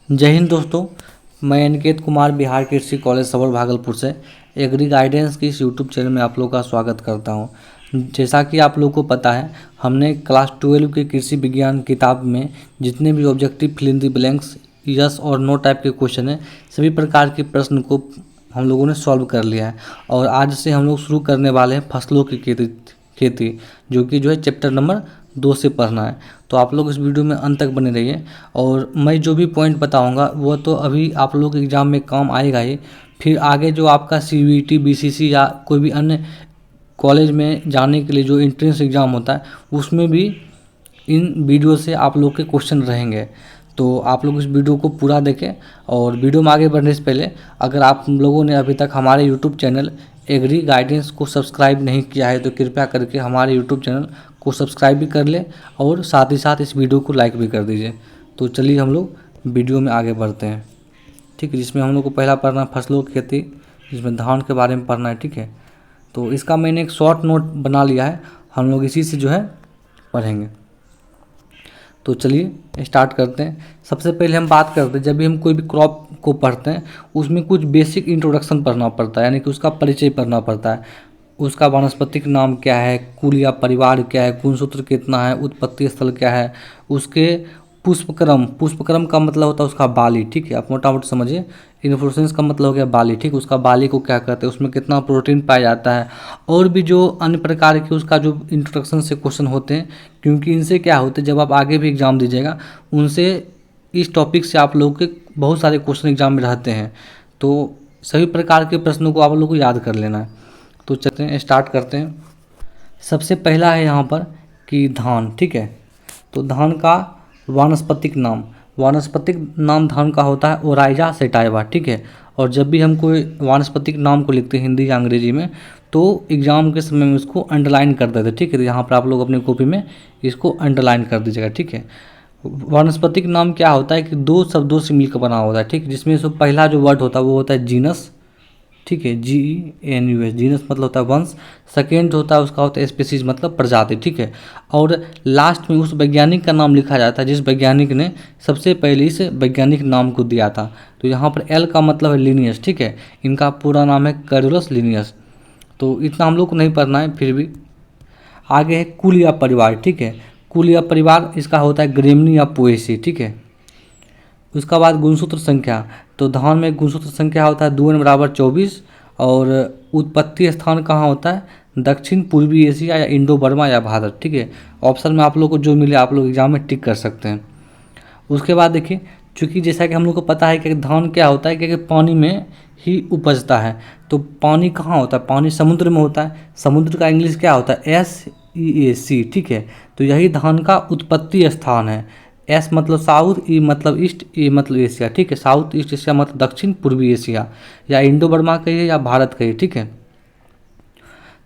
जय हिंद दोस्तों। मैं अनिकेत कुमार बिहार कृषि कॉलेज सबौर भागलपुर से एग्री गाइडेंस की इस यूट्यूब चैनल में आप लोगों का स्वागत करता हूं। जैसा कि आप लोगों को पता है, हमने क्लास 12 की कृषि विज्ञान किताब में जितने भी objective fill in the blanks, yes और नो टाइप के क्वेश्चन हैं, सभी प्रकार के प्रश्न को हम लोगों ने सॉल्व कर लिया है। और आज से हम लोग शुरू करने वाले हैं फसलों की खेती, जो कि जो है चैप्टर नंबर 2 से पढ़ना है। तो आप लोग इस वीडियो में अंत तक बने रहिए। और मैं जो भी पॉइंट बताऊंगा वो तो अभी आप लोग के एग्ज़ाम में काम आएगा ही, फिर आगे जो आपका CBT, BCC या कोई भी अन्य कॉलेज में जाने के लिए जो एंट्रेंस एग्ज़ाम होता है उसमें भी इन वीडियो से आप लोग के क्वेश्चन रहेंगे। तो आप लोग इस वीडियो को पूरा देखें। और वीडियो में आगे बढ़ने से पहले अगर आप लोगों ने अभी तक हमारे यूट्यूब चैनल एग्री गाइडेंस को सब्सक्राइब नहीं किया है तो कृपया करके हमारे यूट्यूब चैनल को सब्सक्राइब भी कर ले और साथ ही साथ इस वीडियो को लाइक भी कर दीजिए। तो चलिए हम लोग वीडियो में आगे बढ़ते हैं, ठीक है। जिसमें हम लोग को पहला पढ़ना है फसलों की खेती, जिसमें धान के बारे में पढ़ना है, ठीक है। तो इसका मैंने एक शॉर्ट नोट बना लिया है, हम लोग इसी से जो है पढ़ेंगे। तो चलिए स्टार्ट करते हैं। सबसे पहले हम बात करते हैं, जब भी हम कोई भी क्रॉप को पढ़ते हैं उसमें कुछ बेसिक इंट्रोडक्शन पढ़ना पड़ता है, यानी कि उसका परिचय पढ़ना पड़ता है। उसका वानस्पतिक नाम क्या है, कुल या परिवार क्या है, गुणसूत्र कितना है, उत्पत्ति स्थल क्या है, उसके पुष्पक्रम का मतलब होता है उसका बाली, ठीक है। आप मोटा मोटा समझिए। इन्फ्लोरेसेंस का मतलब हो गया बाली, ठीक है। उसका बाली को क्या कहते हैं, उसमें कितना प्रोटीन पाया जाता है, और भी जो अन्य प्रकार के उसका जो इंट्रोडक्शन से क्वेश्चन होते हैं, क्योंकि इनसे क्या होते हैं जब आप आगे भी एग्जाम दीजिएगा उनसे इस टॉपिक से आप लोग के बहुत सारे क्वेश्चन एग्जाम में रहते हैं। तो सभी प्रकार के प्रश्नों को आप लोग को याद कर लेना है। तो चलते हैं, स्टार्ट करते हैं। सबसे पहला है यहाँ पर कि धान, ठीक है। तो धान का वानस्पतिक नाम धान का होता है ओराइजा सेटाइवा, ठीक है। और जब भी हम कोई वानस्पतिक नाम को लिखते हैं हिंदी या अंग्रेजी में तो एग्जाम के समय में उसको अंडरलाइन कर देते हैं, ठीक है। तो यहाँ पर आप लोग अपनी कॉपी में इसको अंडरलाइन कर दीजिएगा, ठीक है। वानस्पतिक नाम क्या होता है कि दो शब्दों से मिलकर बना होता है, ठीक है। जिसमें से पहला जो वर्ड होता है वो होता है जीनस, ठीक है, GENUS, जीनस मतलब होता है वंश। सेकेंड होता है उसका होता है स्पीसीज मतलब प्रजाति, ठीक है। और लास्ट में उस वैज्ञानिक का नाम लिखा जाता है जिस वैज्ञानिक ने सबसे पहले इस वैज्ञानिक नाम को दिया था। तो यहाँ पर L का मतलब है लिनियस, ठीक है। इनका पूरा नाम है कैरोलस लिनियस। तो इतना हम लोग को नहीं पढ़ना है, फिर भी आगे है कुल या परिवार, ठीक है। कुल या परिवार इसका होता है ग्रेमनी या पोएसी, ठीक है। उसका बाद गुणसूत्र संख्या, तो धान में गुणसूत्र संख्या होता है 2n बराबर 24। और उत्पत्ति स्थान कहाँ होता है, दक्षिण पूर्वी एशिया या इंडो बर्मा या भारत, ठीक है। ऑप्शन में आप लोग को जो मिले आप लोग एग्जाम में टिक कर सकते हैं। उसके बाद देखिए, चूँकि जैसा कि हम लोग को पता है कि धान क्या होता है कि पानी में ही उपजता है। तो पानी कहाँ होता है, पानी समुद्र में होता है। समुद्र का इंग्लिश क्या होता है, SEAC, ठीक है। तो यही धान का उत्पत्ति स्थान है। S मतलब साउथ, E मतलब ईस्ट, A मतलब एशिया, ठीक है। साउथ ईस्ट एशिया मतलब दक्षिण पूर्वी एशिया, या इंडो बर्मा कहिए या भारत कहिए, ठीक है।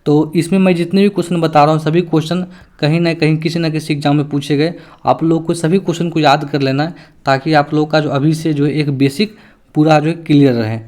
तो इसमें मैं जितने भी क्वेश्चन बता रहा हूँ सभी क्वेश्चन कहीं ना कहीं किसी न किसी एग्जाम में पूछे गए। आप लोग को सभी क्वेश्चन को याद कर लेना है ताकि आप लोग का जो अभी से जो है एक बेसिक पूरा जो है क्लियर रहे।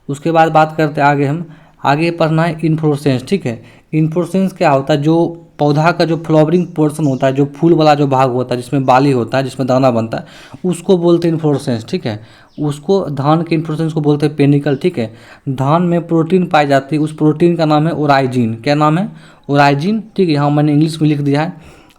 उसके बाद बात करते हैं आगे, हम आगे पढ़ना है इन्फ्लोरेसेंस, ठीक है। इन्फ्लोरेसेंस क्या होता है, जो पौधा का जो फ्लावरिंग पोर्शन होता है, जो फूल वाला जो भाग होता है जिसमें बाली होता है, जिसमें दाना बनता है, उसको बोलते हैं इन्फ्लोरेसेंस, ठीक है। उसको धान के इन्फ्लोरेसेंस को बोलते हैं पेनिकल, ठीक है। धान में प्रोटीन पाई जाती है, उस प्रोटीन का नाम है ओराइजिन। क्या नाम है, ओराइजिन, ठीक है। यहाँ मैंने इंग्लिश में लिख दिया है।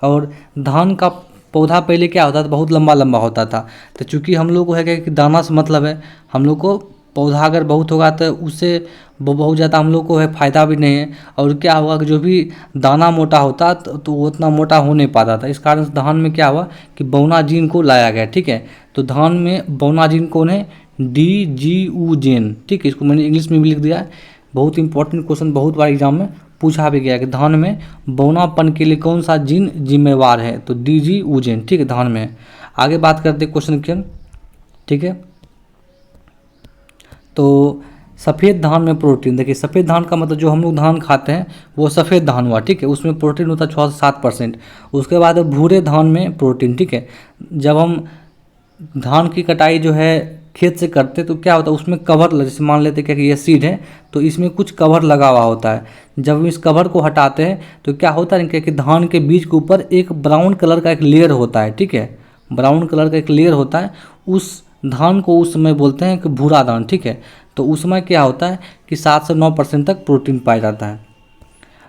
और धान का पौधा पहले क्या होता था, बहुत लंबा लंबा होता था। तो चूँकि हम लोग को है कि दाना से मतलब है, हम लोग को पौधा अगर बहुत होगा तो उससे बहुत ज़्यादा हम लोग को है फ़ायदा भी नहीं है। और क्या हुआ कि जो भी दाना मोटा होता तो वो उतना मोटा हो नहीं पाता था। इस कारण से धान में क्या हुआ कि बौना जीन को लाया गया, ठीक है। तो धान में बौना जीन कौन है, DGU जीन, ठीक है। इसको मैंने इंग्लिश में भी लिख दिया है। बहुत इंपॉर्टेंट क्वेश्चन, बहुत बार एग्जाम में पूछा भी गया कि धान में बौनापन के लिए कौन सा जीन जिम्मेवार है, तो DGU जीन, ठीक है, धान में। आगे बात करते क्वेश्चन की, ठीक है। तो सफ़ेद धान में प्रोटीन, देखिए सफ़ेद धान का मतलब जो हम लोग धान खाते हैं वो सफ़ेद धान हुआ, ठीक है। उसमें प्रोटीन होता है 6 से 7%। उसके बाद भूरे धान में प्रोटीन, ठीक है। जब हम धान की कटाई जो है खेत से करते तो क्या होता है उसमें कवर, जैसे मान लेते क्या कि ये सीड है तो इसमें कुछ कवर लगा हुआ होता है। जब हम इस कवर को हटाते हैं तो क्या होता है कि धान के बीज के ऊपर एक ब्राउन कलर का एक लेयर होता है, ठीक है। ब्राउन कलर का एक लेयर होता है। उस धान को उस समय बोलते हैं कि भूरा धान, ठीक है। तो उस समय क्या होता है कि 7 से 9% तक प्रोटीन पाया जाता है।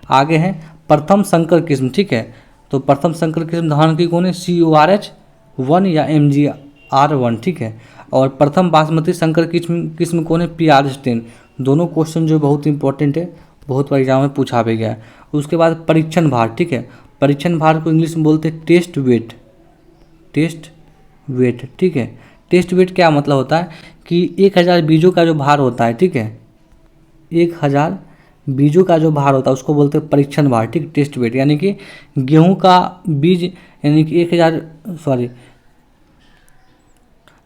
आगे है प्रथम संकर किस्म, ठीक है। तो प्रथम संकर किस्म धान की कौन है, CORH-1 या MGR-1, ठीक है। और प्रथम बासमती संकर किस्म कौन है, PR-10। दोनों क्वेश्चन जो बहुत इंपॉर्टेंट है, बहुत बार एग्जाम में पूछा भी गया है। उसके बाद परीक्षण भार, ठीक है। परीक्षण भार को इंग्लिश में बोलते हैं टेस्ट वेट, ठीक है। टेस्ट वेट क्या मतलब होता है कि 1000 बीजों का जो भार होता है, ठीक है, 1000 बीजों का जो भार होता है उसको बोलते हैं परीक्षण भार, ठीक। टेस्ट वेट यानी कि गेहूं का बीज यानी कि 1000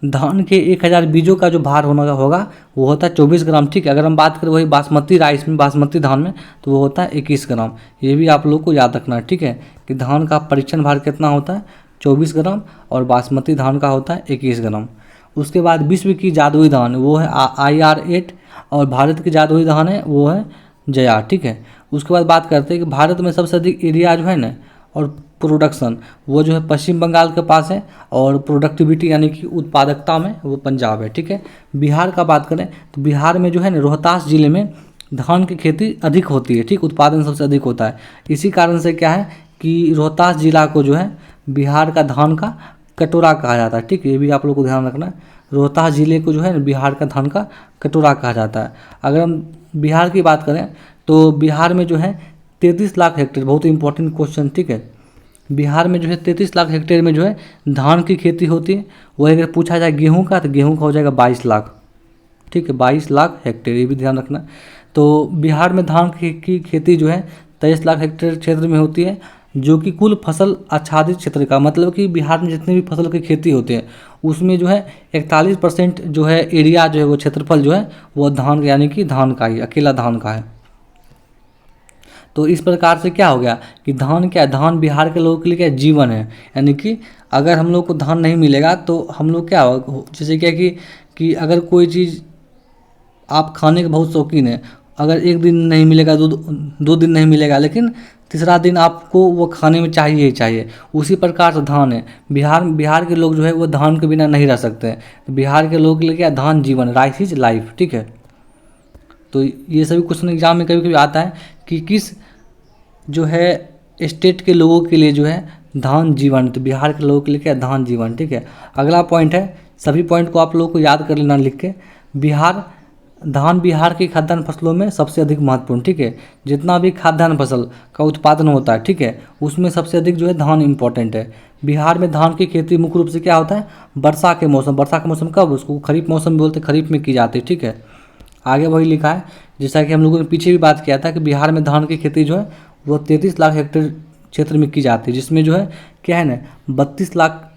धान के 1000 बीजों का जो भार होना होगा वो होता है 24 ग्राम, ठीक है। अगर हम बात करें वही बासमती राइस में, बासमती धान में, तो वो होता है 21 ग्राम। ये भी आप लोग को याद रखना है, ठीक है, कि धान का परीक्षण भार कितना होता है, 24 ग्राम, और बासमती धान का होता है 21 ग्राम। उसके बाद विश्व की जादुई धान वो है IR-8, और भारत की जादुई धान है वो है जया, ठीक है। उसके बाद बात करते हैं कि भारत में सबसे अधिक एरिया जो है ना और प्रोडक्शन वो जो है पश्चिम बंगाल के पास है, और प्रोडक्टिविटी यानी कि उत्पादकता में वो पंजाब है, ठीक है। बिहार का बात करें तो बिहार में जो है ना रोहतास जिले में धान की खेती अधिक होती है, ठीक, उत्पादन सबसे अधिक होता है। इसी कारण से क्या है कि रोहतास जिला को जो है बिहार का धान का कटोरा कहा जाता है, ठीक है। ये भी आप लोग को ध्यान रखना है, रोहतास जिले को जो है बिहार का धान का कटोरा कहा जाता है। अगर हम बिहार की बात करें तो बिहार में जो है 33 लाख हेक्टेयर, बहुत इंपॉर्टेंट क्वेश्चन, ठीक है। बिहार में जो है 33 लाख हेक्टेयर में जो है धान की खेती होती है। वही अगर पूछा जाए गेहूं का तो गेहूं का हो जाएगा 22 लाख, ठीक है, 22 लाख हेक्टेयर, ये भी ध्यान रखना। तो बिहार में धान की खेती जो है 23 लाख हेक्टेयर क्षेत्र में होती है, जो कि कुल फसल आच्छादित क्षेत्र का मतलब कि बिहार में जितनी भी फसल की खेती होती है उसमें जो है 41% जो है एरिया जो है वो क्षेत्रफल जो है वो धान यानी कि धान का ही, अकेला धान का है। तो इस प्रकार से क्या हो गया कि धान क्या, धान बिहार के लोगों के लिए क्या जीवन है। यानी कि अगर हम लोग को धान नहीं मिलेगा तो हम लोग क्या हो, जैसे क्या कि अगर कोई चीज़ आप खाने के बहुत शौकीन है, अगर एक दिन नहीं मिलेगा, दो दिन नहीं मिलेगा, लेकिन तीसरा दिन आपको वो खाने में चाहिए ही चाहिए। उसी प्रकार से धान है, बिहार के लोग जो है वो धान के बिना नहीं रह सकते। तो बिहार के लोगों के लिए क्या, धान जीवन, राइस इज लाइफ, ठीक है। तो ये सभी क्वेश्चन एग्जाम में कभी कभी आता है कि किस जो है स्टेट के लोगों के लिए जो है धान जीवन, तो बिहार के लोगों के लिए क्या, धान जीवन, ठीक है। अगला पॉइंट है, सभी पॉइंट को आप लोगों को याद कर लेना लिख के। धान बिहार की खाद्यान्न फसलों में सबसे अधिक महत्वपूर्ण, ठीक है। जितना भी खाद्यान्न फसल का उत्पादन होता है, ठीक है, उसमें सबसे अधिक जो है धान इंपॉर्टेंट है। बिहार में धान की खेती मुख्य रूप से क्या होता है, वर्षा के मौसम कब, उसको खरीफ मौसम भी बोलते हैं, खरीफ में की जाती है, ठीक है। आगे वही लिखा है जैसा कि हम लोगों ने पीछे भी बात किया था कि बिहार में धान की खेती जो है वो 33 लाख हेक्टेयर क्षेत्र में की जाती है, जिसमें जो है क्या है ना 32 लाख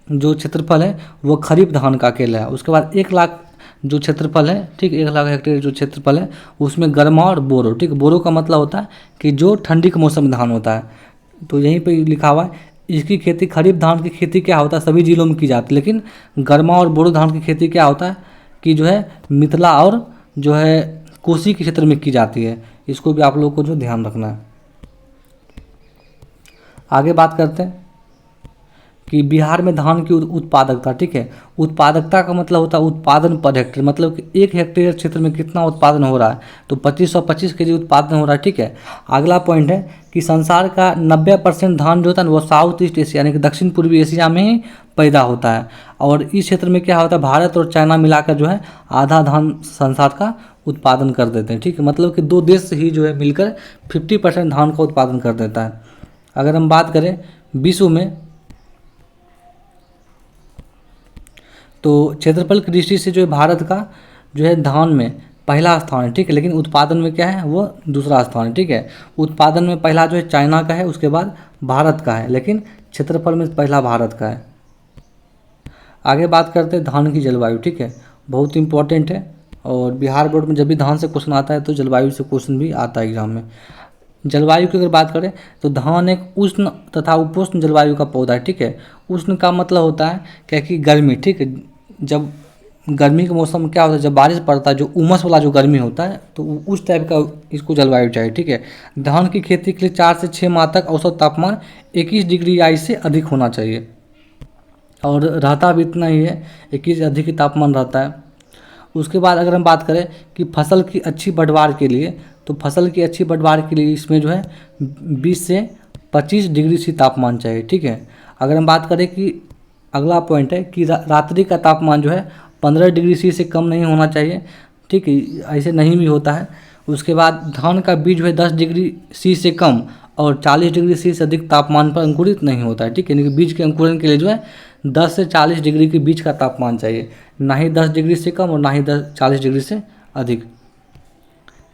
जो क्षेत्रफल है वो खरीफ धान का अकेला है। उसके बाद 1 लाख जो क्षेत्रफल है, ठीक, 1 लाख हेक्टेयर जो क्षेत्रफल है उसमें गर्मा और बोरो, ठीक। बोरो का मतलब होता है कि जो ठंडी के मौसम में धान होता है, तो यहीं पे लिखा हुआ है इसकी खेती, खरीफ धान की खेती क्या होता है सभी जिलों में की जाती है, लेकिन गर्मा और बोरो धान की खेती क्या होता है कि जो है मिथिला और जो है कोसी के क्षेत्र में की जाती है। इसको भी आप लोगों को जो ध्यान रखना है। आगे बात करते हैं कि बिहार में धान की उत्पादकता, ठीक है। उत्पादकता का मतलब होता है उत्पादन पर हेक्टेयर, मतलब कि 1 हेक्टेयर क्षेत्र में कितना उत्पादन हो रहा है, तो 2525 केजी उत्पादन हो रहा है, ठीक है। अगला पॉइंट है कि संसार का 90% धान जो होता है वो साउथ ईस्ट एशिया यानी कि दक्षिण पूर्वी एशिया में ही पैदा होता है, और इस क्षेत्र में क्या होता है भारत और चाइना मिलाकर जो है आधा धान संसार का उत्पादन कर देते हैं, ठीक है। मतलब कि 2 देश ही जो है मिलकर 50% धान का उत्पादन कर देता है। अगर हम बात करें विश्व में तो क्षेत्रफल की दृष्टि से जो है भारत का जो है धान में पहला स्थान है, ठीक है, लेकिन उत्पादन में क्या है वो दूसरा स्थान है, ठीक है। उत्पादन में पहला जो है चाइना का है, उसके बाद भारत का है, लेकिन क्षेत्रफल में पहला भारत का है। आगे बात करते हैं धान की जलवायु, ठीक है, बहुत इंपॉर्टेंट है, और बिहार बोर्ड में जब भी धान से क्वेश्चन आता है तो जलवायु से क्वेश्चन भी आता है एग्जाम में। जलवायु की अगर बात करें तो धान एक उष्ण तथा उपोष्ण जलवायु का पौधा है, ठीक है। उष्ण का मतलब होता है क्या कि गर्मी, ठीक है, जब गर्मी के मौसम में क्या होता है जब बारिश पड़ता है जो उमस वाला जो गर्मी होता है तो उस टाइप का इसको जलवायु चाहिए, ठीक है। धान की खेती के लिए 4 से 6 माह तक औसत तापमान 21 डिग्री आई से अधिक होना चाहिए। और रहता भी इतना ही है, 21 से अधिक ही तापमान रहता है। उसके बाद अगर हम बात करें कि फसल की अच्छी पैदावार के लिए, तो फसल की अच्छी पैदावार के लिए इसमें जो है 20 से 25 डिग्री सी तापमान चाहिए, ठीक है। अगर हम बात करें कि अगला पॉइंट है कि रात्रि का तापमान जो है 15 डिग्री सी से कम नहीं होना चाहिए, ठीक है, ऐसे नहीं भी होता है। उसके बाद धान का बीज जो है 10 डिग्री सी से कम और 40 डिग्री सी से अधिक तापमान पर अंकुरित नहीं होता है, ठीक है। यानी कि बीज के अंकुरण के लिए जो है 10 से 40 डिग्री के बीच का तापमान चाहिए, ना ही 10 डिग्री से कम और ना ही 40 डिग्री से अधिक।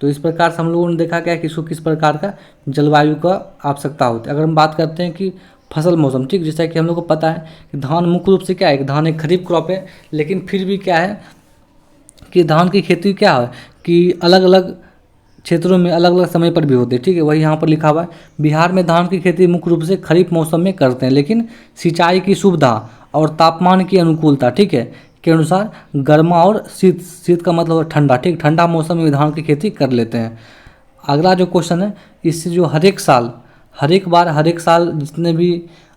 तो इस प्रकार से हम लोगों ने देखा क्या कि इसको किस प्रकार का जलवायु का आवश्यकता होती है। अगर हम बात करते हैं कि फसल मौसम, ठीक, जैसा कि हम लोग को पता है कि धान मुख्य रूप से क्या है कि धान एक खरीफ क्रॉप है, लेकिन फिर भी क्या है कि धान की खेती क्या है कि अलग अलग क्षेत्रों में अलग अलग समय पर भी होते हैं, ठीक है। वही यहाँ पर लिखा हुआ है, बिहार में धान की खेती मुख्य रूप से खरीफ मौसम में करते हैं, लेकिन सिंचाई की सुविधा और तापमान की अनुकूलता, ठीक है, के अनुसार गर्मा और शीत, शीत का मतलब ठंडा, ठीक, ठंडा मौसम में धान की खेती कर लेते हैं। अगला जो क्वेश्चन है, इससे जो हर एक साल जितने भी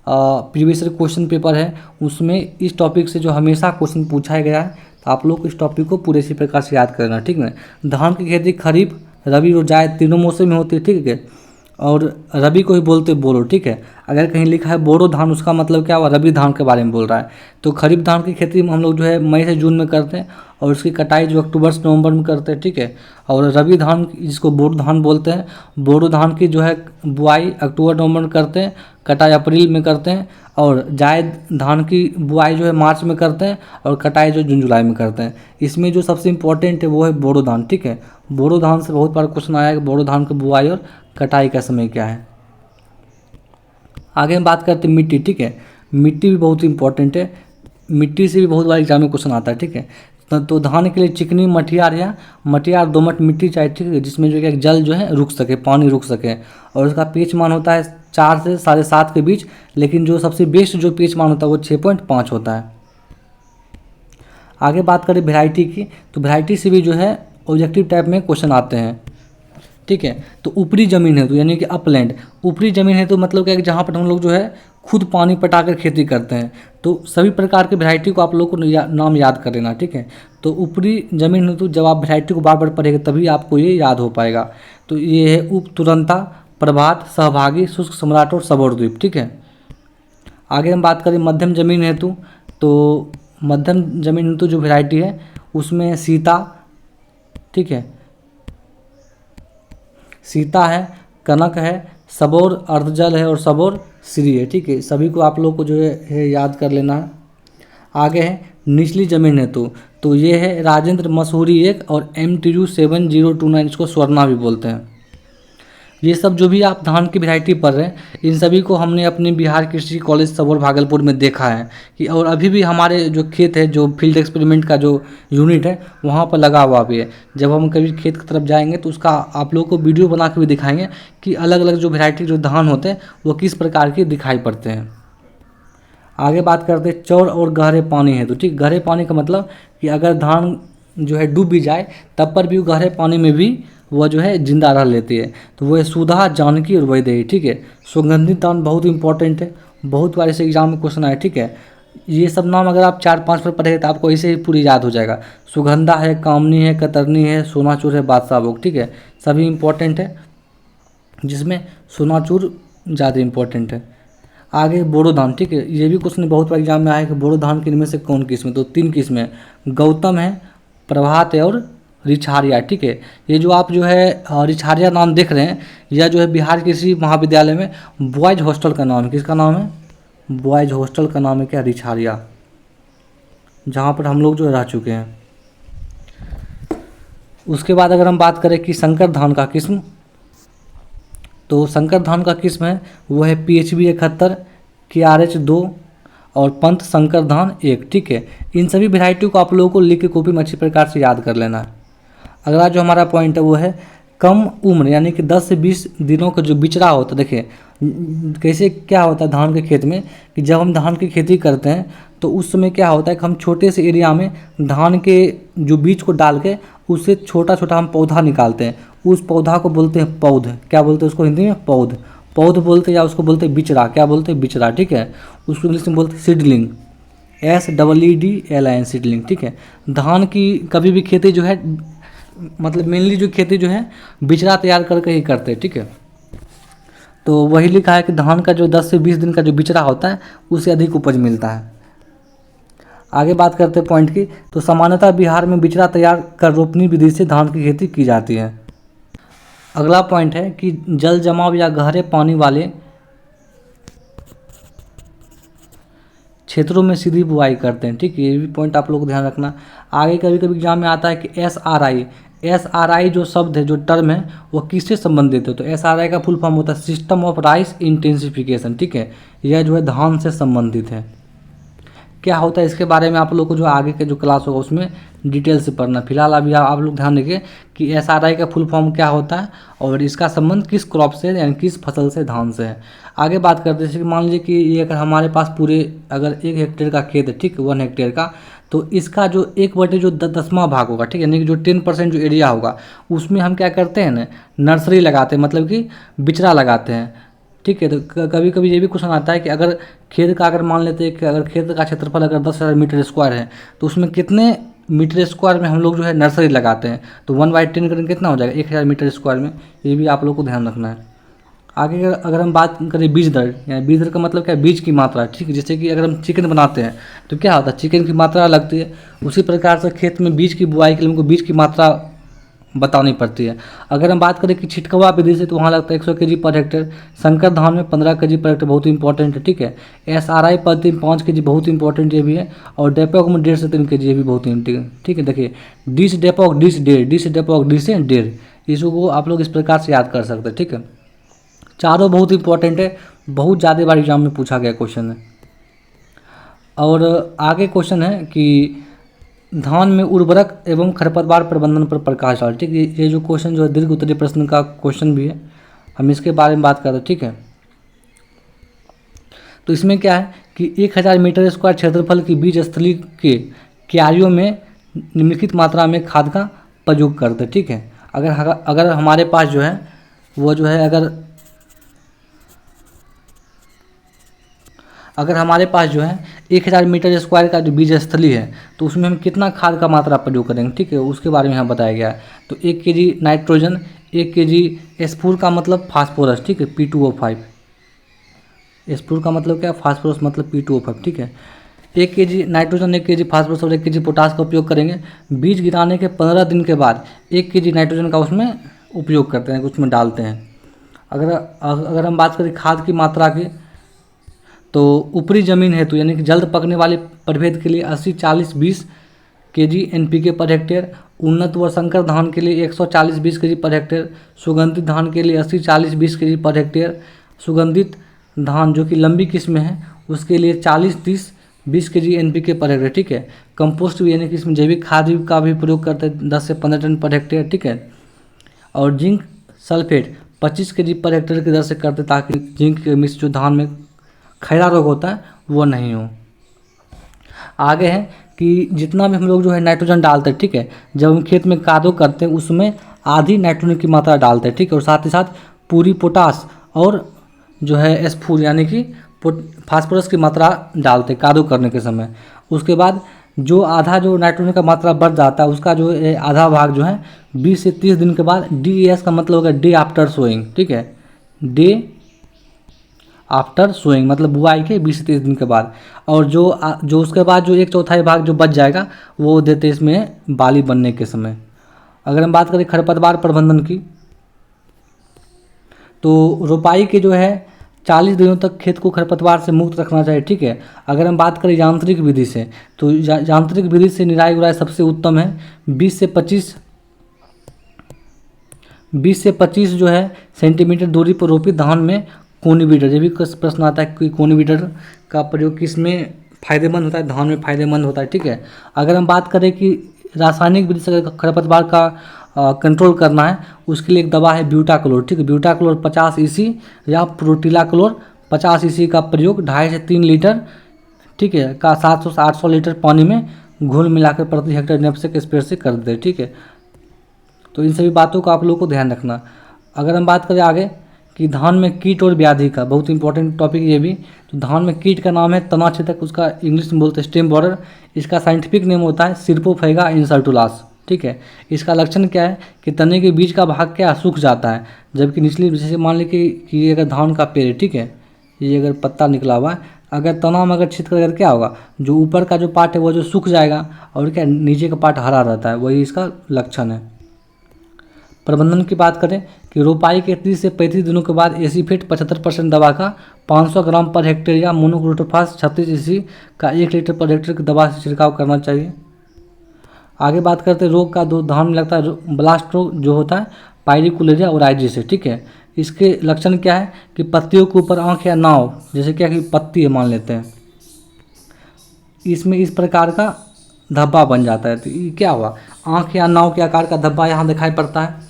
प्रीवियस क्वेश्चन पेपर है उसमें इस टॉपिक से जो हमेशा क्वेश्चन पूछा गया है, तो आप लोग इस टॉपिक को पूरे इसी प्रकार से याद करना, ठीक है। धान की खेती खरीफ, रबी और जायद तीनों मौसम में होती है, ठीक है। और रबी को ही बोलते बोरो, ठीक है। अगर कहीं लिखा है बोरो धान, उसका मतलब क्या हुआ, रबी धान के बारे में बोल रहा है। तो खरीफ धान की खेती हम लोग जो है मई से जून में करते हैं और उसकी कटाई जो अक्टूबर से नवंबर में करते हैं, ठीक है। और रबी धान जिसको बोरो धान बोलते हैं, बोरो धान की जो है बुआई अक्टूबर नवंबर में करते हैं, कटाई अप्रैल में करते हैं। और जायद धान की बुआई जो है मार्च में करते हैं और कटाई जो जून जुलाई में करते हैं। इसमें जो सबसे इम्पोर्टेंट है वो है बोरो धान, ठीक है। बोरो धान से बहुत बार क्वेश्चन आया है कि बोरो धान की बुआई और कटाई का समय क्या है। आगे हम बात करते हैं मिट्टी, ठीक है। मिट्टी भी बहुत इंपॉर्टेंट है, मिट्टी से भी बहुत बार एग्जाम में क्वेश्चन आता है, ठीक है। तो धान के लिए चिकनी मटियार दोमट मिट्टी चाहिए, ठीक है, जिसमें जो है जल जो है रुक सके, पानी रुक सके। और उसका पीएच मान होता है 4 से 7.5 के बीच, लेकिन जो सबसे बेस्ट जो पीएच मान होता है वो 6.5 होता है। आगे बात करें वैरायटी की, तो वैरायटी से भी जो है ऑब्जेक्टिव टाइप में क्वेश्चन आते हैं, ठीक है। तो ऊपरी ज़मीन है तो यानी कि अपलैंड, ऊपरी ज़मीन है तो मतलब क्या है कि जहाँ पर हम लोग जो है खुद पानी पटाकर खेती करते हैं, तो सभी प्रकार की वैरायटी को आप लोग को नाम याद कर लेना, ठीक है। तो ऊपरी ज़मीन है तो जब आप वैरायटी को बार बार पढ़ेंगे तभी आपको ये याद हो पाएगा। तो ये है उप तुरंता, प्रभात, सहभागी, शुष्क सम्राट और सबौर द्वीप, ठीक है। आगे हम बात करें मध्यम ज़मीन हेतु, तो मध्यम ज़मीन हेतु जो वैरायटी है उसमें सीता, ठीक है, सीता है, कनक है, सबौर अर्धजल है और सबौर श्री है, ठीक है। सभी को आप लोग को जो है याद कर लेना है। आगे है निचली ज़मीन है तो ये है राजेंद्र मसूरी 1 और MTU 7029, इसको स्वर्णा भी बोलते हैं। ये सब जो भी आप धान की वैरायटी पढ़ रहे हैं इन सभी को हमने अपने बिहार कृषि कॉलेज सबौर भागलपुर में देखा है कि, और अभी भी हमारे जो खेत है, जो फील्ड एक्सपेरिमेंट का जो यूनिट है वहाँ पर लगा हुआ भी है। जब हम कभी खेत की तरफ जाएंगे तो उसका आप लोगों को वीडियो बना के भी दिखाएंगे कि अलग अलग जो वैरायटी जो धान होते हैं वो किस प्रकार के दिखाई पड़ते हैं। आगे बात करते हैं चौड़ और गहरे पानी है तो, ठीक, गहरे पानी का मतलब कि अगर धान जो है डूब भी जाए तब पर भी वो गहरे पानी में भी वह जो है जिंदा रह लेती है। तो वो है सुधा, जानकी और वैदेही, ठीक है। सुगंधित धान बहुत इंपॉर्टेंट है, बहुत बार इसे एग्जाम में क्वेश्चन आए, ठीक है। ये सब नाम अगर आप 4-5 पर पढ़ेंगे तो आपको ऐसे ही पूरी याद हो जाएगा। सुगंधा है, कामनी है, कतरनी है, सोनाचूर है, बादशाह भोग, ठीक है, सभी इंपॉर्टेंट है, जिसमें सोनाचूर ज़्यादा इंपॉर्टेंट है। आगे बोरो धान, ठीक है, ये भी क्वेश्चन बहुत बार एग्जाम में आया कि बोरो धान के इनमें से कौन किस्म है, तो 3 किस्में है, गौतम है, प्रभात है और रिछारिया, ठीक है। ये जो आप जो है रिछारिया नाम देख रहे हैं यह जो है बिहार कृषि महाविद्यालय में बॉयज हॉस्टल का नाम है। किसका नाम है? बॉयज हॉस्टल का नाम है क्या? रिछारिया, जहाँ पर हम लोग जो रह चुके हैं। उसके बाद अगर हम बात करें कि संकर धान का किस्म, तो संकर धान का किस्म है वो है PHB 71, KRH 2 और पंत संकर धान 1, ठीक है। इन सभी वेराइटी को आप लोगों को लिख के कॉपी में अच्छी प्रकार से याद कर लेना है। अगला जो हमारा पॉइंट है वो है कम उम्र, यानी कि 10 से 20 दिनों का जो बिचड़ा होता है। देखिए कैसे क्या होता है धान के खेत में कि जब हम धान की खेती करते हैं तो उस समय क्या होता है कि हम छोटे से एरिया में धान के जो बीज को डाल के उससे छोटा छोटा हम पौधा निकालते हैं। उस पौधा को बोलते हैं पौध। क्या बोलते हैं उसको हिंदी में? पौध। पौध बोलते हैं, या उसको बोलते हैं बिचड़ा। क्या बोलते हैं? बिचड़ा, ठीक है। उसको इंग्लिश में बोलते हैं सीडलिंग। SEEDLIN सीडलिंग, ठीक है। धान की कभी भी खेती जो है, मतलब मेनली जो खेती जो है बिचड़ा तैयार करके ही करते हैं, ठीक है। तो वही लिखा है कि धान का जो 10 से 20 दिन का जो बिचड़ा होता है उससे अधिक उपज मिलता है। आगे बात करते हैं पॉइंट की। तो सामान्यतः बिहार में बिचड़ा तैयार कर रोपनी विधि से धान की खेती की जाती है। अगला पॉइंट है कि जल जमाव या गहरे पानी वाले क्षेत्रों में सीधी बुआई करते हैं, ठीक है। ये भी पॉइंट आप लोग को ध्यान रखना। आगे कभी कभी एग्जाम में आता है कि SRI जो शब्द है, जो टर्म है, वो किससे संबंधित है। तो SRI का फुल फॉर्म होता है सिस्टम ऑफ राइस इंटेंसिफिकेशन, ठीक है। यह जो है धान से संबंधित है। क्या होता है इसके बारे में आप लोग को जो आगे के जो क्लास होगा उसमें डिटेल से पढ़ना। फिलहाल अभी आप लोग ध्यान रखिए कि SRI का फुल फॉर्म क्या होता है और इसका संबंध किस क्रॉप से यानी किस फसल से, धान से है। आगे बात करते हैं, जैसे कि मान लीजिए कि ये अगर हमारे पास पूरे अगर 1 हेक्टेयर का खेत है, ठीक, 1 हेक्टेयर का, तो इसका जो 1/10वां भाग होगा, ठीक है, यानी कि जो 10% जो एरिया होगा उसमें हम क्या करते हैं ना, नर्सरी लगाते हैं, मतलब कि बिचड़ा लगाते हैं, ठीक है। तो कभी कभी ये भी क्वेश्चन आता है कि अगर खेत का, अगर मान लेते हैं कि अगर खेत का क्षेत्रफल अगर 10,000 मीटर स्क्वायर है तो उसमें कितने मीटर स्क्वायर में हम लोग जो है नर्सरी लगाते हैं। तो 1/10 करेंगे कितना हो जाएगा, 1,000 मीटर स्क्वायर में। ये भी आप लोग को ध्यान रखना है। आगे अगर हम बात करें बीज दर, यानी बीज दर का मतलब क्या है, बीज की मात्रा, ठीक है। जैसे कि अगर हम चिकन बनाते हैं तो क्या होता है, चिकन की मात्रा लगती है, उसी प्रकार से खेत में बीज की बुआई के लिए हमको बीज की मात्रा बतानी पड़ती है। अगर हम बात करें कि छिटकवा विधि से तो वहाँ लगता है 100 kg पर हेक्टेयर। संकर धान में 15 kg पर हेक्टेयर, बहुत इंपॉर्टेंट है, ठीक है। SRI पद्धति में 5 kg, बहुत इंपॉर्टेंट ये भी है। और डेपोक में 1.5 से 3 kg, ये भी बहुत ठीक है। देखिए डिस डेपोक डिस डेढ़, डिस डेपोक डिस से डेढ़, इसको आप लोग इस प्रकार से याद कर सकते हैं, ठीक है। चारों बहुत इंपॉर्टेंट है, बहुत ज़्यादा बार एग्जाम में पूछा गया क्वेश्चन है। और आगे क्वेश्चन है कि धान में उर्वरक एवं खरपतवार प्रबंधन पर प्रकाश डाल, ठीक है। ये जो क्वेश्चन जो है दीर्घ उत्तरीय प्रश्न का क्वेश्चन भी है, हम इसके बारे में बात करते हैं, ठीक है। तो इसमें क्या है कि 1000 मीटर स्क्वायर क्षेत्रफल की बीज स्थली के क्यारियों में निम्नलिखित मात्रा में खाद का प्रयोग करते हैं, ठीक है। अगर हमारे पास जो है वो जो है अगर हमारे पास जो है 1000 मीटर स्क्वायर का जो बीज स्थली है तो उसमें हम कितना खाद का मात्रा प्रयोग करेंगे, ठीक है, उसके बारे में यहाँ बताया गया है। तो 1 kg नाइट्रोजन, 1 kg स्फूर का मतलब फास्फोरस, ठीक है, P2O5। स्फूर का मतलब क्या है, फास्फोरस मतलब P2O5, ठीक है। 1 kg नाइट्रोजन, 1 kg फास्फोरस और 1 kg पोटास का उपयोग करेंगे। बीज गिराने के 15 दिन के बाद 1 kg नाइट्रोजन का उसमें उपयोग करते हैं, उसमें डालते हैं। अगर हम बात करें खाद की मात्रा की, तो ऊपरी ज़मीन हेतु यानी कि जल्द पकने वाले प्रभेद के लिए 80-40-20 kg NPK पर हेक्टेयर, उन्नत व संकर धान के लिए 140-20 kg पर हेक्टेयर, सुगंधित धान के लिए 80-40-20 kg पर हेक्टेयर, सुगंधित धान जो कि लंबी किस्म है उसके लिए 40-30-20 kg NPK पर हेक्टेयर, ठीक है। कंपोस्ट भी यानी कि इसमें जैविक खाद का भी प्रयोग करते हैं 10 से 15 टन पर हेक्टेयर, ठीक है। और zinc sulphate 25 kg per hectare की दर से करते ताकि जिंक के मिश्र जो धान में खैरा रोग होता है वो नहीं हो। आगे है कि जितना भी हम लोग जो है नाइट्रोजन डालते हैं, ठीक है, जब हम खेत में कादो करते हैं उसमें आधी नाइट्रोजन की मात्रा डालते हैं, ठीक है। और साथ ही साथ पूरी पोटास और जो है स्फूर यानी कि फास्फोरस की मात्रा डालते हैं कादो करने के समय। उसके बाद जो आधा जो नाइट्रोजन का मात्रा बढ़ जाता है उसका जो आधा भाग जो है 20 से 30 दिन के बाद DAS का मतलब होगा डे आफ्टर सोइंग, ठीक है, डे आफ्टर सोइंग मतलब बुआई के 20 से 30 दिन के बाद। और जो उसके बाद जो 1/4 भाग जो बच जाएगा वो देते इसमें बाली बनने के समय। अगर हम बात करें खरपतवार प्रबंधन की, तो रोपाई के जो है 40 दिनों तक खेत को खरपतवार से मुक्त रखना चाहिए, ठीक है। अगर हम बात करें यांत्रिक विधि से, तो यांत्रिक विधि से निराई गुड़ाई सबसे उत्तम है। 20 से 25 जो है सेंटीमीटर दूरी पर रोपित धान में कोनीवीडर, ये भी प्रश्न आता है कि कोनीवीडर का प्रयोग किस में फायदेमंद होता है, धान में फायदेमंद होता है, ठीक है। अगर हम बात करें कि रासायनिक विधि से खरपतवार का कंट्रोल करना है उसके लिए एक दवा है ब्यूटाक्लोर, ठीक है। ब्यूटाक्लोर 50 EC या प्रोटिलाक्लोर 50 EC का प्रयोग 2.5 से 3 लीटर, ठीक है, का 700 से 800 लीटर पानी में घुल मिलाकर प्रति हेक्टेयर नैपसेक स्प्रे से कर दें, ठीक है। तो इन सभी बातों का आप लोगों को ध्यान रखना। अगर हम बात करें आगे कि धान में कीट और व्याधि का, बहुत इंपॉर्टेंट टॉपिक ये भी। तो धान में कीट का नाम है तनाछेदक, उसका इंग्लिश में बोलते हैं स्टेम बॉर्डर। इसका साइंटिफिक नेम होता है सिर्पोफेगा इंसर्टुलास, ठीक है। इसका लक्षण क्या है कि तने के बीच का भाग क्या सूख जाता है, जबकि निचली, जैसे मान लीजिए कि ये अगर धान का पेड़ है, ठीक है, ये अगर पत्ता निकला हुआ है, अगर तना में अगर छिद कर क्या होगा, जो ऊपर का जो पार्ट है वो जो सूख जाएगा और क्या नीचे का पार्ट हरा रहता है, वही इसका लक्षण है। प्रबंधन की बात करें कि रोपाई के 30 से 35 दिनों के बाद एसीफेट 75% दवा का 500 ग्राम पर हेक्टेयर या मोनोक्रोटोफास 36 ईसी का 1 लीटर पर हेक्टेयर की दवा से छिड़काव करना चाहिए। आगे बात करते हैं रोग का। दो धान में लगता है ब्लास्ट रोग जो होता है पायरिकुलेरिया और आइजिस से, ठीक है। इसके लक्षण क्या है कि पत्तियों के ऊपर आँख या नाव, जैसे क्या कि पत्ती है मान लेते हैं, इसमें इस प्रकार का धब्बा बन जाता है। तो ये क्या हुआ, आँख या नाव के आकार का धब्बा यहाँ दिखाई पड़ता है।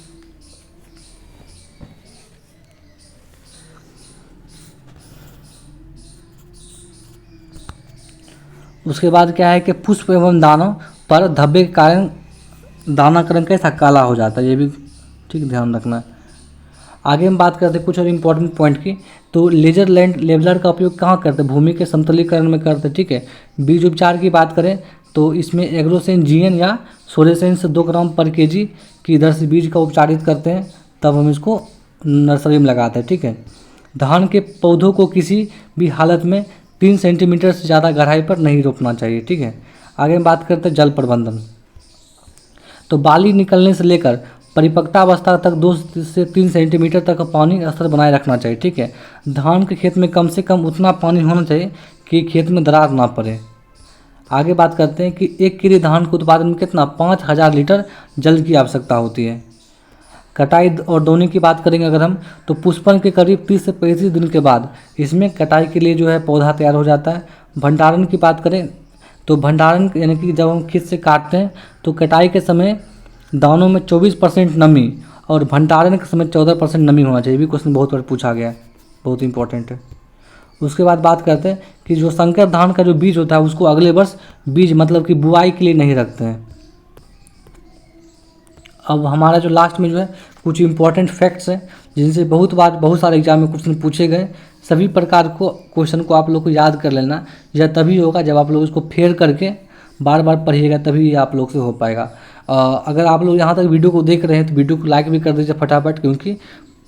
उसके बाद क्या है कि पुष्प एवं दानों पर धब्बे के कारण दाना का रंग कैसा काला हो जाता है, ये भी ठीक ध्यान रखना है। आगे हम बात करते हैं कुछ और इम्पोर्टेंट पॉइंट की। तो लेजर लैंड लेवलर का उपयोग कहाँ करते हैं, भूमि के समतलीकरण में करते हैं, ठीक है। बीज उपचार की बात करें तो इसमें एग्रोसेन जीएन या सोरेसेन से 2 ग्राम पर केजी की दर से बीज का उपचारित करते हैं, तब हम इसको नर्सरी में लगाते हैं, ठीक है। धान के पौधों को किसी भी हालत में 3 सेंटीमीटर से ज़्यादा गहराई पर नहीं रोपना चाहिए, ठीक है। आगे हम बात करते हैं जल प्रबंधन। तो बाली निकलने से लेकर परिपक्वतावस्था तक 2 से 3 सेंटीमीटर तक का पानी स्तर बनाए रखना चाहिए, ठीक है। धान के खेत में कम से कम उतना पानी होना चाहिए कि खेत में दरार ना पड़े। आगे बात करते हैं कि 1 किलो धान के उत्पादन में कितना 5000 लीटर जल की आवश्यकता होती है। कटाई और दौनी की बात करेंगे अगर हम, तो पुष्पन के करीब 30 से 35 दिन के बाद इसमें कटाई के लिए जो है पौधा तैयार हो जाता है। भंडारण की बात करें तो भंडारण यानी कि जब हम खेत से काटते हैं तो कटाई के समय दानों में 24% नमी और भंडारण के समय 14% नमी होना चाहिए। भी क्वेश्चन बहुत बार पूछा गया है, बहुत इंपॉर्टेंट है। उसके बाद बात करते हैं कि जो संकर धान का जो बीज होता है उसको अगले वर्ष बीज मतलब कि बुआई के लिए नहीं रखते हैं। अब हमारा जो लास्ट में जो है कुछ इंपॉर्टेंट फैक्ट्स हैं जिनसे बहुत सारे एग्जाम में क्वेश्चन पूछे गए। सभी प्रकार को क्वेश्चन को आप लोग को याद कर लेना, यह तभी होगा जब आप लोग इसको फेर करके बार बार पढ़िएगा, तभी ये आप लोग से हो पाएगा। अगर आप लोग यहाँ तक वीडियो को देख रहे हैं तो वीडियो को लाइक भी कर दीजिए फटाफट, क्योंकि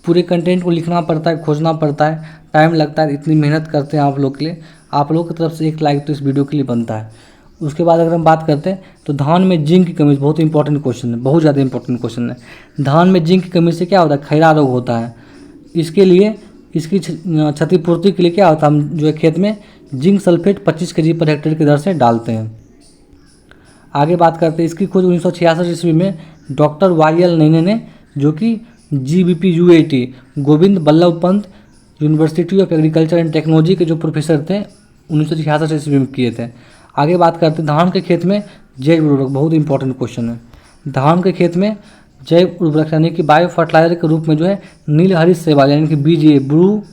पूरे कंटेंट को लिखना पड़ता है, खोजना पड़ता है, टाइम लगता है, इतनी मेहनत करते हैं आप लोग के लिए। आप लोग की तरफ से एक लाइक तो इस वीडियो के लिए बनता है। उसके बाद अगर हम बात करते हैं तो धान में जिंक की कमी, बहुत इंपॉर्टेंट क्वेश्चन है, बहुत ज़्यादा इंपॉर्टेंट क्वेश्चन है। धान में जिंक की कमी से क्या होता है, खैरा रोग होता है। इसके लिए इसकी क्षतिपूर्ति के लिए क्या होता है, हम जो है खेत में zinc sulphate 25 KG per hectare की दर से डालते हैं। आगे बात करते हैं इसकी खोज 1966 ईस्वी में डॉक्टर वाई.एल. नैने ने, जो कि GBPUAT Govind Ballabh Pant university of agriculture and technology के जो प्रोफेसर थे 1966 ईस्वी में किए थे। आगे बात करते हैं धान के खेत में जैव उर्वरक, बहुत इंपॉर्टेंट क्वेश्चन है। धान के खेत में जैव उर्वरक यानी कि बायो फर्टिलाइजर के रूप में जो है नीलहरित शैवाल यानी कि BGA ब्लू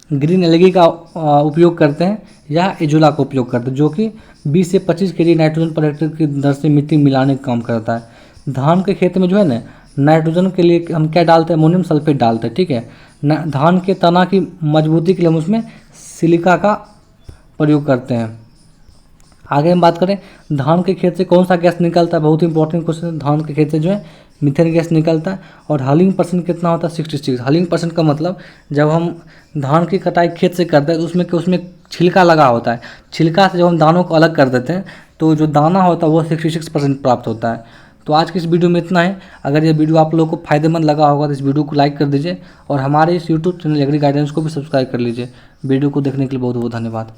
ग्रीन एल्गी का उपयोग करते हैं या एजोला का उपयोग करते हैं, जो कि 20 से 25 केजी नाइट्रोजन पर हेक्टेयर की दर से मिट्टी मिलाने का काम करता है। धान के खेत में जो है ना नाइट्रोजन के लिए हम क्या डालते हैं, अमोनियम सल्फेट डालते हैं, ठीक है। धान के तना की मजबूती के लिए हम उसमें सिलिका का प्रयोग करते हैं। आगे हम बात करें धान के खेत से कौन सा गैस निकलता है, बहुत इंपॉर्टेंट क्वेश्चन है। धान के खेत से जो है मीथेन गैस निकलता है और हलिंग परसेंट कितना होता है 66। हलिंग परसेंट का मतलब जब हम धान की कटाई खेत से करते हैं तो उसमें छिलका लगा होता है, छिलका से जब हम दानों को अलग कर देते हैं तो जो दाना होता है वो 66% प्राप्त होता है। तो आज की इस वीडियो में इतना है। अगर ये वीडियो आप लोगों को फायदेमंद लगा होगा तो इस वीडियो को लाइक कर दीजिए और हमारे इस यूट्यूब चैनल एग्री गाइडेंस को भी सब्सक्राइब कर लीजिए। वीडियो को देखने के लिए बहुत बहुत धन्यवाद।